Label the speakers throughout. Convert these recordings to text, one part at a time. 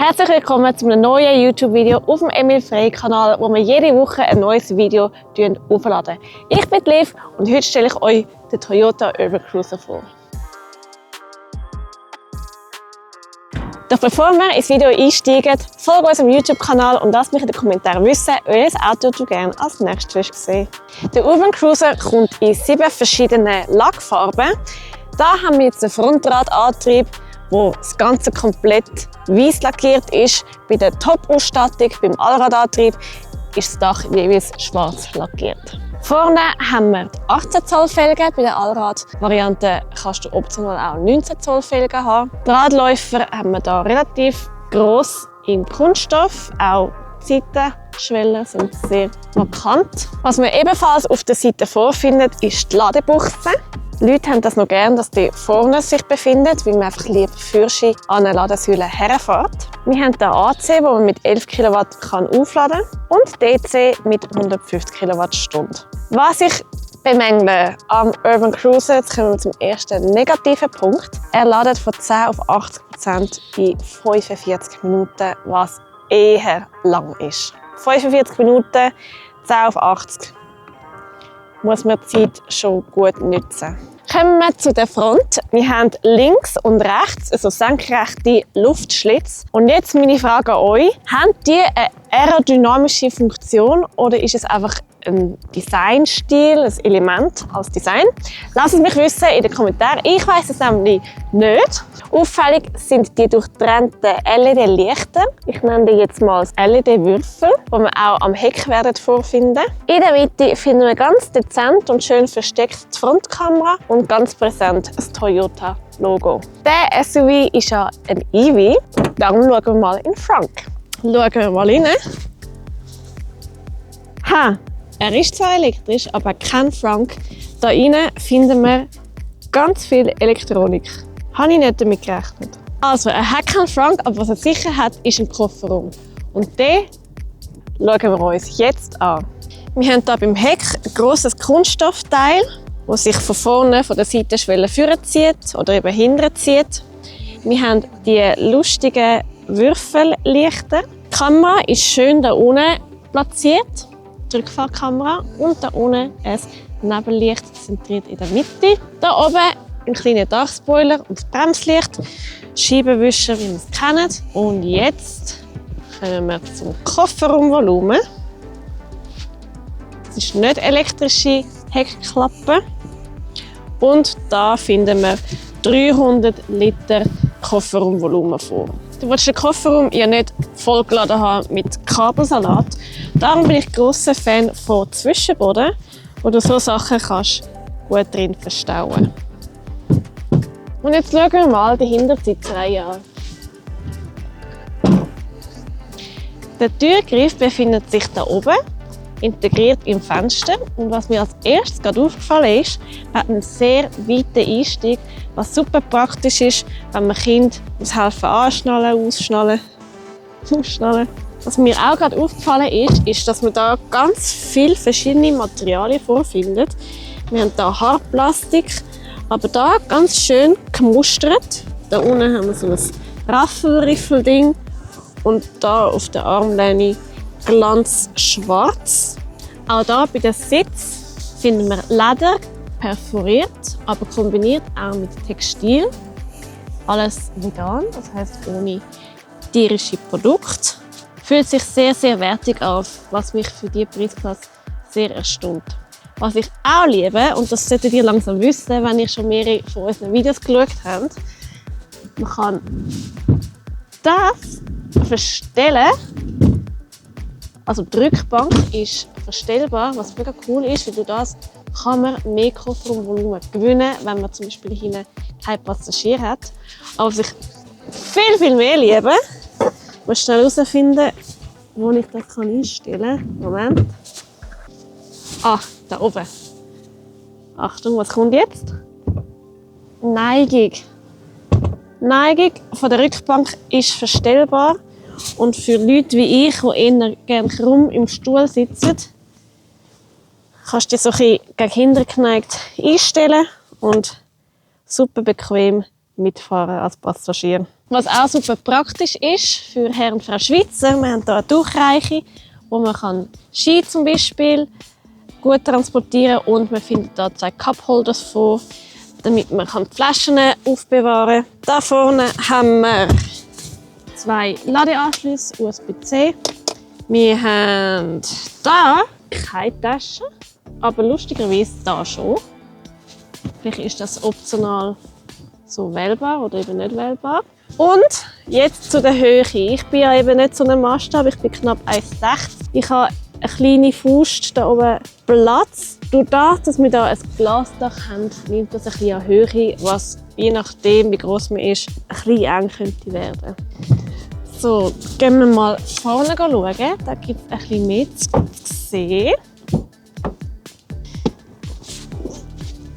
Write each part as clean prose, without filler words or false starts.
Speaker 1: Herzlich willkommen zu einem neuen YouTube-Video auf dem Emil Frey-Kanal, wo wir jede Woche ein neues Video aufladen. Ich bin Liv und heute stelle ich euch den Toyota Urban Cruiser vor. Doch bevor wir ins Video einsteigen, folgt unserem YouTube-Kanal und lasst mich in den Kommentaren wissen, welches Auto du gerne als nächstes sehen willst. Der Urban Cruiser kommt in 7 verschiedenen Lackfarben. Da haben wir jetzt einen Frontradantrieb, wo das Ganze komplett weiß lackiert ist. Bei der Top-Ausstattung, beim Allradantrieb, ist das Dach jeweils schwarz lackiert. Vorne haben wir die 18 Zoll Felgen. Bei der Allrad-Variante kannst du optional auch 19 Zoll Felgen haben. Die Radläufer haben wir hier relativ gross in Kunststoff. Auch die Seitenschwellen sind sehr markant. Was man ebenfalls auf der Seite vorfindet, ist die Ladebuchse. Die Leute haben das noch gerne, dass die vorne sich befindet, weil man einfach lieber Fürsche an einer Ladesäule herfährt. Wir haben den AC, den man mit 11 kW aufladen kann, und DC mit 150 kWh. Was ich bemängle am Urban Cruiser, jetzt kommen wir zum ersten negativen Punkt. Er ladet von 10 auf 80% in 45 Minuten, was eher lang ist. 45 Minuten, 10 auf 80. Muss man die Zeit schon gut nutzen. Kommen wir zu der Front. Wir haben links und rechts also senkrechte Luftschlitze. Und jetzt meine Frage an euch. Haben die eine aerodynamische Funktion oder ist es einfach ein Designstil, ein Element als Design? Lasst es mich wissen in den Kommentaren. Ich weiss es nämlich nicht. Auffällig sind die durchtrennten LED-Lichter. Ich nenne die jetzt mal als LED-Würfel, die man auch am Heck vorfinden. In der Mitte finden wir ganz dezent und schön versteckt die Frontkamera und ganz präsent das Toyota-Logo. Der SUV ist ja ein EV, darum schauen wir mal in den Front. Schauen wir mal rein. Er ist zwar elektrisch, aber kein Frank. Da innen finden wir ganz viel Elektronik. Habe ich nicht damit gerechnet. Also, er hat keinen Frank, aber was er sicher hat, ist ein Kofferraum. Und den schauen wir uns jetzt an. Wir haben hier beim Heck ein grosses Kunststoffteil, das sich von vorne von der Seitenschwelle vorzieht oder eben hinterzieht. Wir haben die lustigen Würfellichter. Die Kamera ist schön da unten platziert. Die Rückfahrkamera und da unten ein Nebenlicht zentriert in der Mitte. Da oben ein kleiner Dachspoiler und das Bremslicht, Scheibenwischer, wie wir es kennen. Und jetzt kommen wir zum Kofferraumvolumen. Das ist nicht elektrische Heckklappe. Und da finden wir 300 Liter Kofferraumvolumen vor. Du willst den Kofferraum ja nicht vollgeladen haben mit Kabelsalat. Darum bin ich grosser Fan von Zwischenboden, wo du so Sachen kannst gut drin verstauen. Und jetzt schauen wir mal die Hintersitzreihe an. Der Türgriff befindet sich da oben, integriert im Fenster. Und was mir als erstes gerade aufgefallen ist, hat einen sehr weiten Einstieg, was super praktisch ist, wenn man Kind helfen anschnallen, ausschnallen. Was mir auch gerade aufgefallen ist, dass man da ganz viele verschiedene Materialien vorfindet. Wir haben hier Hartplastik, aber da ganz schön gemustert. Da unten haben wir so ein Raffelriffelding und da auf der Armlehne glanzschwarz. Auch hier bei den Sitz finden wir Leder, perforiert, aber kombiniert auch mit Textil. Alles vegan, das heisst ohne tierische Produkte. Fühlt sich sehr, sehr wertig an, was mich für diese Preisklasse sehr erstaunt. Was ich auch liebe, und das solltet ihr langsam wissen, wenn ihr schon mehrere von unseren Videos geschaut habt, man kann das verstellen. Also die Rückbank ist verstellbar, was mega cool ist, weil durch das kann man mehr Kofferraumvolumen gewinnen, wenn man zum Beispiel hinten keinen Passagier hat. Aber was ich viel, viel mehr liebe, ich muss schnell herausfinden, wo ich das einstellen kann. Moment. Da oben. Achtung, was kommt jetzt? Neigung. Die Neigung von der Rückbank ist verstellbar. Und für Leute wie ich, die eher gerne krumm im Stuhl sitzen, kannst du dich so ein bisschen gegen hinten geneigt einstellen und super bequem mitfahren als Passagier. Was auch super praktisch ist für Herr und Frau Schweizer, wir haben hier eine Durchreiche, wo man Ski zum Beispiel gut transportieren kann und man findet hier 2 Cupholders vor, damit man die Flaschen aufbewahren kann. Da vorne haben wir 2 Ladeanschlüsse USB-C. Wir haben hier keine Tasche, aber lustigerweise hier schon. Vielleicht ist das optional so wählbar oder eben nicht wählbar. Und jetzt zu der Höhe. Ich bin ja eben nicht so ein Maßstab, ich bin knapp 1,60. Ich habe eine kleine Faust da oben Platz. Durch das, dass wir hier ein Glasdach haben, nimmt das ein bisschen an Höhe, was je nachdem, wie gross man ist, ein bisschen eng könnte werden. So, gehen wir mal vorne schauen. Da gibt es ein bisschen mehr zu sehen.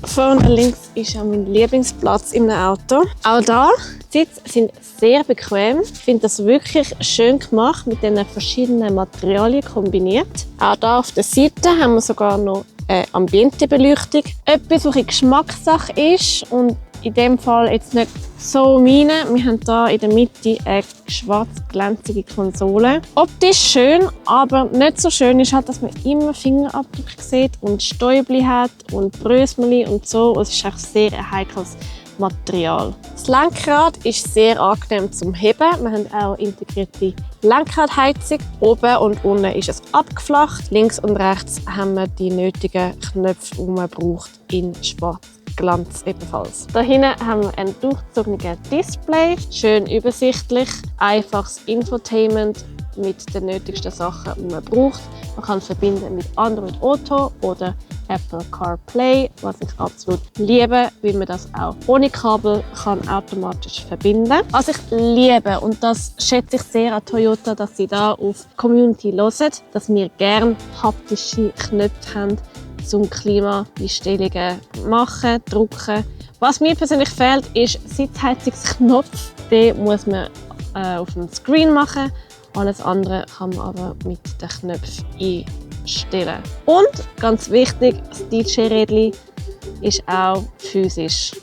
Speaker 1: Vorne links ist auch mein Lieblingsplatz im Auto. Auch da, die Sitze sind sehr bequem. Ich finde das wirklich schön gemacht, mit diesen verschiedenen Materialien kombiniert. Auch hier auf der Seite haben wir sogar noch eine Ambientebeleuchtung. Etwas, was eine Geschmackssache ist und in dem Fall jetzt nicht so meine. Wir haben hier in der Mitte eine schwarz-glänzige Konsole. Optisch schön, aber nicht so schön ist halt, dass man immer Fingerabdrücke sieht und Stäubli hat und Brösmeli und so. Es ist auch sehr ein heikles Material. Das Lenkrad ist sehr angenehm zum Heben. Wir haben auch integrierte Lenkradheizung. Oben und unten ist es abgeflacht. Links und rechts haben wir die nötigen Knöpfe, die man braucht, in Schwarzglanz ebenfalls. Da hinten haben wir ein durchgezogenes Display, schön übersichtlich, einfaches Infotainment mit den nötigsten Sachen, die man braucht. Man kann es verbinden mit Android Auto oder Apple CarPlay, was ich absolut liebe, weil man das auch ohne Kabel kann automatisch verbinden kann. Was ich liebe, und das schätze ich sehr an Toyota, dass sie da auf die Community hören, dass wir gerne haptische Knöpfe haben, zum Klimaeinstellungen machen, drucken. Was mir persönlich fehlt, ist Sitzheizungsknopf. Den muss man auf dem Screen machen. Alles andere kann man aber mit den Knöpfen einstellen. Und ganz wichtig, das DJ-Rädchen ist auch physisch.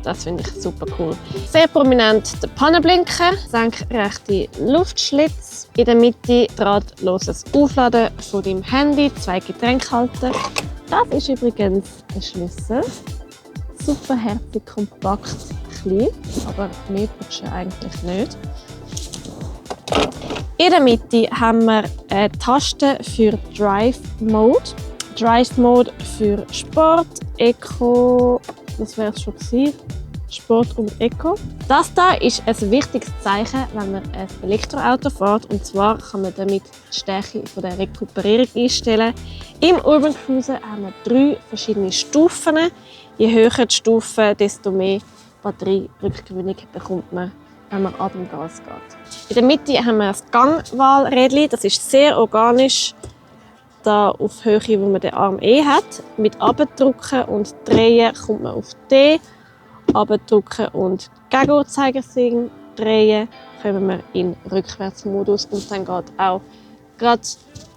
Speaker 1: Das finde ich super cool. Sehr prominent der Pannenblinker, senkrechte Luftschlitz, in der Mitte drahtloses Aufladen von deinem Handy, 2 Getränkhalter. Das ist übrigens der Schlüssel. Super herzig, kompakt, klein, aber mehr brauchst du eigentlich nicht. In der Mitte haben wir eine Taste für Drive Mode. Drive Mode für Sport, Eco, das wäre es schon gewesen. Sport und Eco. Das hier ist ein wichtiges Zeichen, wenn man ein Elektroauto fährt. Und zwar kann man damit die Stärke der Rekuperierung einstellen. Im Urban Cruiser haben wir 3 verschiedene Stufen. Je höher die Stufe, desto mehr Batterierückgewinnung bekommt man, wenn man ab dem Gas geht. In der Mitte haben wir das Gangwahlrädchen. Das ist sehr organisch. Da auf Höhe, wo man den Arm hat. Mit Abdrücken und Drehen kommt man auf D. Abdrücken und Gegenuhrzeigersinn drehen, kommen wir in Rückwärtsmodus und dann geht auch gerade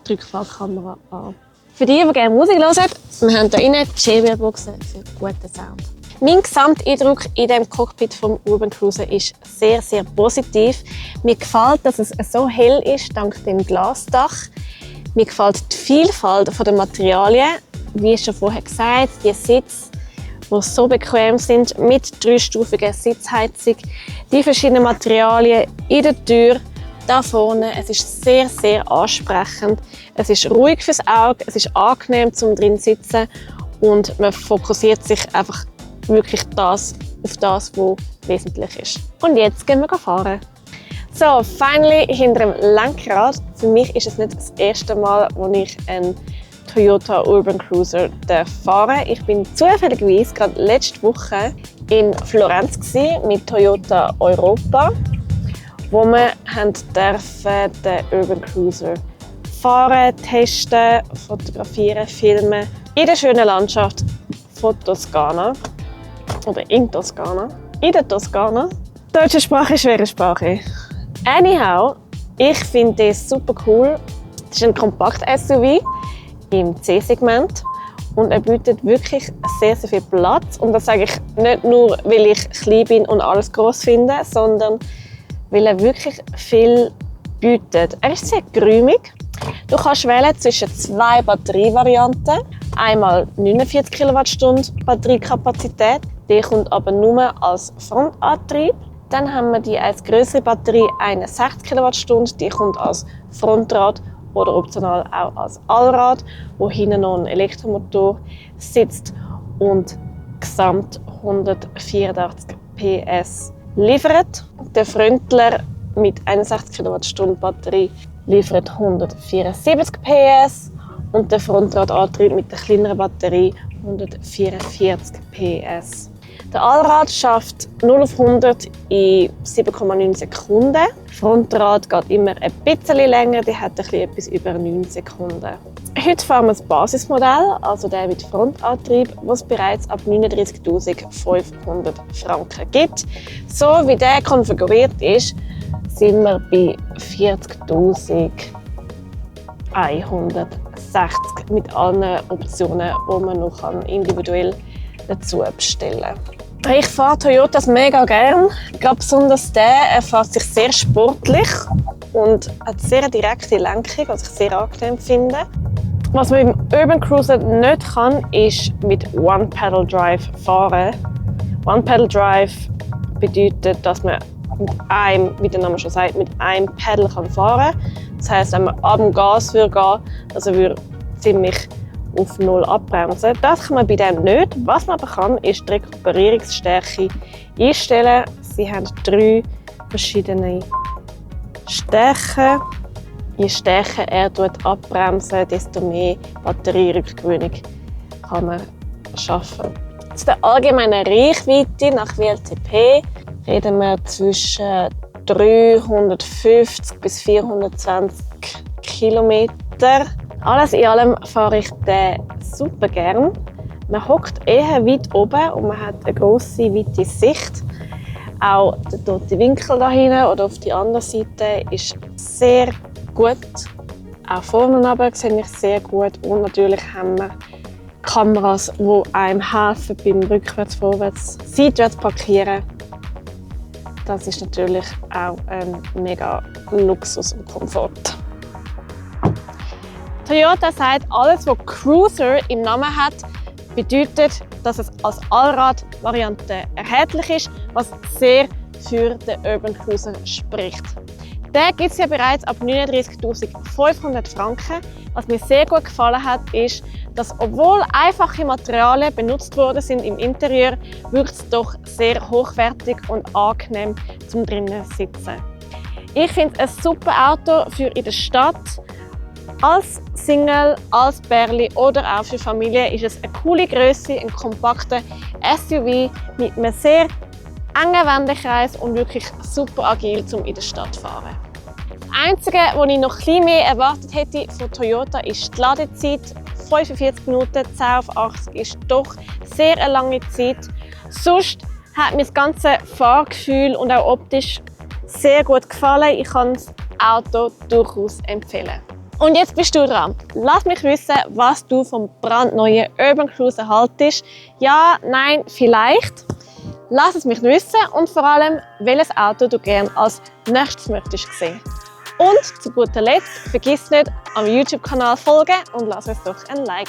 Speaker 1: die Rückfahrkamera an. Für die gerne Musik hören, wir haben hier innen die JBL-Boxen für guten Sound. Mein Gesamteindruck in dem Cockpit vom Urban Cruiser ist sehr, sehr positiv. Mir gefällt, dass es so hell ist, dank dem Glasdach. Mir gefällt die Vielfalt der Materialien. Wie schon vorher gesagt, die Sitze, die so bequem sind, mit 3-stufiger Sitzheizung, die verschiedenen Materialien in der Tür, da vorne. Es ist sehr, sehr ansprechend. Es ist ruhig fürs Auge, es ist angenehm zum drin sitzen und man fokussiert sich einfach wirklich auf das, was wesentlich ist. Und jetzt gehen wir fahren. So, finally hinter dem Lenkrad. Für mich ist es nicht das erste Mal, wo ich einen Toyota Urban Cruiser fahren. Ich bin zufälligerweise gerade letzte Woche in Florenz mit Toyota Europa, wo wir den Urban Cruiser fahren, testen, fotografieren, filmen in der schönen Landschaft von Toskana oder in Toskana, in der Toskana. Deutsche Sprache ist schwere Sprache. Anyhow, ich finde das super cool. Es ist ein Kompakt-SUV im C-Segment und er bietet wirklich sehr, sehr viel Platz. Und das sage ich nicht nur, weil ich klein bin und alles gross finde, sondern weil er wirklich viel bietet. Er ist sehr geräumig. Du kannst wählen zwischen 2 Batterievarianten. Einmal 49 Kilowattstunden Batteriekapazität. Die kommt aber nur als Frontantrieb. Dann haben wir die als größere Batterie 61 Kilowattstunden. Die kommt als Frontrad oder optional auch als Allrad, wo hinten noch ein Elektromotor sitzt und gesamt 184 PS liefert. Der Frontler mit 61 Kilowattstunden Batterie liefert 174 PS und der Frontradantrieb mit der kleineren Batterie 144 PS. Der Allrad schafft 0 auf 100 in 7,9 Sekunden. Frontrad geht immer ein bisschen länger, die hat etwas über 9 Sekunden. Heute fahren wir das Basismodell, also der mit Frontantrieb, was es bereits ab 39.500 Franken gibt. So wie der konfiguriert ist, sind wir bei 40.160 mit allen Optionen, die man noch individuell dazu bestellen kann. Ich fahre Toyotas mega gern. Gerade besonders er fährt sich sehr sportlich und hat sehr direkte Lenkung, was ich sehr angenehm finde. Was man im Urban Cruiser nicht kann, ist mit One-Pedal-Drive fahren. One-Pedal-Drive bedeutet, dass man mit einem, wie der Name schon sagt, mit einem Pedal fahren kann. Das heisst, wenn man ab dem Gas gehen würde, also würde ziemlich auf 0 abbremsen. Das kann man bei dem nicht. Was man aber kann, ist die Rekuperierungsstärke einstellen. Sie haben 3 verschiedene Stärken. Je stärker er abbremsen, desto mehr Batterierückgewinnung kann man schaffen. Zu der allgemeinen Reichweite nach WLTP reden wir zwischen 350 bis 420 Kilometer. Alles in allem fahre ich den super gern. Man hockt eher weit oben und man hat eine grosse, weite Sicht. Auch der tote Winkel da hinten oder auf die andere Seite ist sehr gut. Auch vorne runter sehe ich sehr gut. Und natürlich haben wir Kameras, die einem helfen beim Rückwärts, Vorwärts, Seitwärts parkieren. Das ist natürlich auch ein mega Luxus und Komfort. Toyota sagt, alles, was Cruiser im Namen hat, bedeutet, dass es als Allrad-Variante erhältlich ist, was sehr für den Urban Cruiser spricht. Der gibt es ja bereits ab 39.500 Franken. Was mir sehr gut gefallen hat, ist, dass obwohl einfache Materialien benutzt worden sind im Interieur, wirkt es doch sehr hochwertig und angenehm zum drinnen sitzen. Ich finde es ein super Auto für in der Stadt. Als Single, als Pärli oder auch für Familie ist es eine coole Größe, ein kompakter SUV mit einem sehr engen Wendekreis und wirklich super agil, um in der Stadt zu fahren. Das Einzige, was ich noch etwas mehr erwartet hätte von Toyota, ist die Ladezeit. 45 Minuten, 10 auf 80 ist doch sehr eine lange Zeit. Sonst hat mir das ganze Fahrgefühl und auch optisch sehr gut gefallen. Ich kann das Auto durchaus empfehlen. Und jetzt bist du dran. Lass mich wissen, was du vom brandneuen Urban Cruiser haltest. Ja, nein, vielleicht. Lass es mich wissen und vor allem, welches Auto du gerne als nächstes möchtest sehen. Und zu guter Letzt, vergiss nicht, am YouTube-Kanal folgen und lass uns doch ein Like